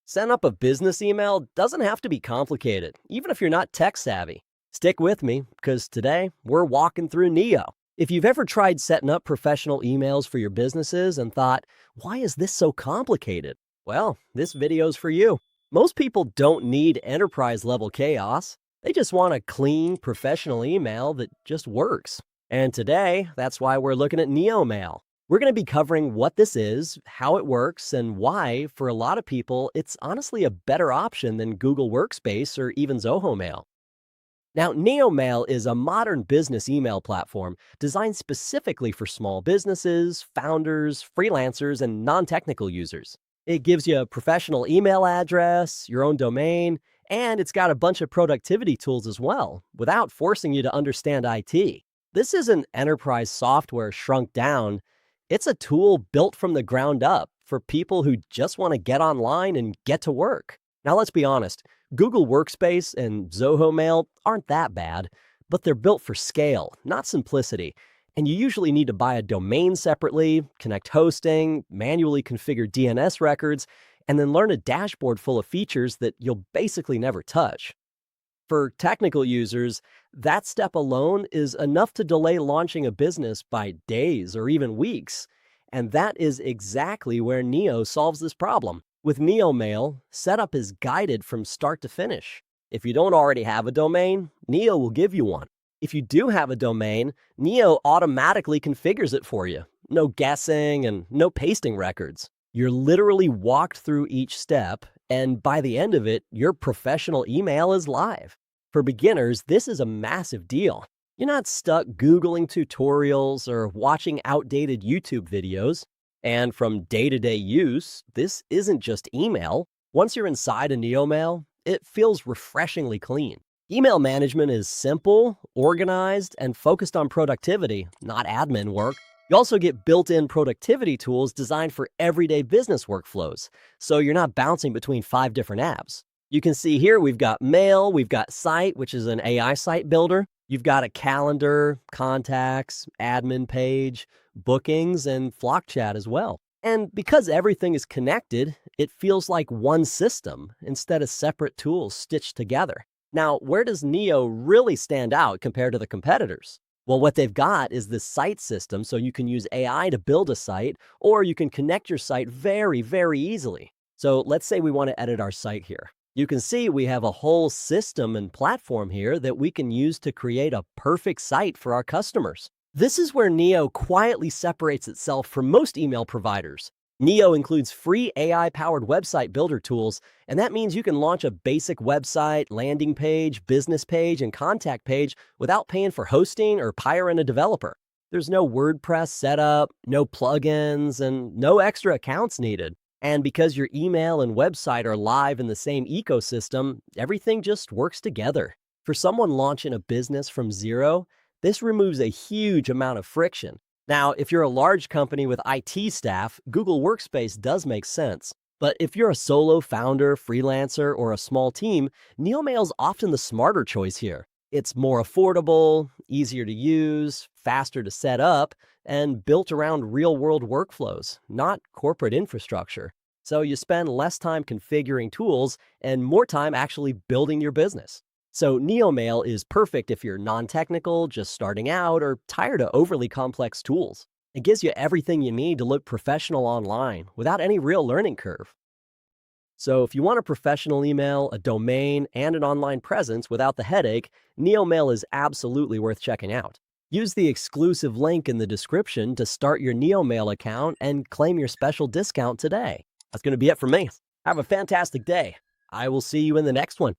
Setting up a business email doesn't have to be complicated, even if you're not tech savvy. Stick with me, because today we're walking through Neo. If you've ever tried setting up professional emails for your businesses and thought, why is this so complicated? Well, this video's for you. Most people don't need enterprise level chaos. They just want a clean, professional email that just works. And today, that's why we're looking at Neo Mail. We're going to be covering what this is, how it works, and why, for a lot of people, it's honestly a better option than Google Workspace or even Zoho Mail. Now, NeoMail is a modern business email platform designed specifically for small businesses, founders, freelancers, and non-technical users. It gives you a professional email address, your own domain, and it's got a bunch of productivity tools as well, without forcing you to understand IT. This isn't enterprise software shrunk down. It's a tool built from the ground up for people who just want to get online and get to work. Now, let's be honest. Google Workspace and Zoho Mail aren't that bad, but they're built for scale, not simplicity. And you usually need to buy a domain separately, connect hosting, manually configure DNS records, and then learn a dashboard full of features that you'll basically never touch. For technical users, that step alone is enough to delay launching a business by days or even weeks. And that is exactly where Neo solves this problem. With NeoMail, setup is guided from start to finish. If you don't already have a domain, Neo will give you one. If you do have a domain, Neo automatically configures it for you. No guessing and no pasting records. You're literally walked through each step, and by the end of it, your professional email is live. For beginners, this is a massive deal. You're not stuck Googling tutorials or watching outdated YouTube videos. And from day-to-day use, this isn't just email. Once you're inside a NeoMail, it feels refreshingly clean. Email management is simple, organized, and focused on productivity, not admin work. You also get built-in productivity tools designed for everyday business workflows, so you're not bouncing between 5 different apps. You can see here we've got Mail, we've got Site, which is an AI site builder. You've got a calendar, contacts, admin page, bookings, and Flock chat as well. And because everything is connected, it feels like one system instead of separate tools stitched together. Now, where does Neo really stand out compared to the competitors? Well, what they've got is this site system, so you can use AI to build a site, or you can connect your site very, very easily. So let's say we want to edit our site here. You can see we have a whole system and platform here that we can use to create a perfect site for our customers. This is where Neo quietly separates itself from most email providers. Neo includes free AI-powered website builder tools, and that means you can launch a basic website, landing page, business page, and contact page without paying for hosting or hiring a developer. There's no WordPress setup, no plugins, and no extra accounts needed. And because your email and website are live in the same ecosystem, everything just works together. For someone launching a business from zero, this removes a huge amount of friction. Now, if you're a large company with IT staff, Google Workspace does make sense. But if you're a solo founder, freelancer, or a small team, NeoMail is often the smarter choice here. It's more affordable, easier to use, faster to set up, and built around real-world workflows, not corporate infrastructure. So you spend less time configuring tools and more time actually building your business. So NeoMail is perfect if you're non-technical, just starting out, or tired of overly complex tools. It gives you everything you need to look professional online without any real learning curve. So if you want a professional email, a domain, and an online presence without the headache, NeoMail is absolutely worth checking out. Use the exclusive link in the description to start your NeoMail account and claim your special discount today. That's going to be it for me. Have a fantastic day. I will see you in the next one.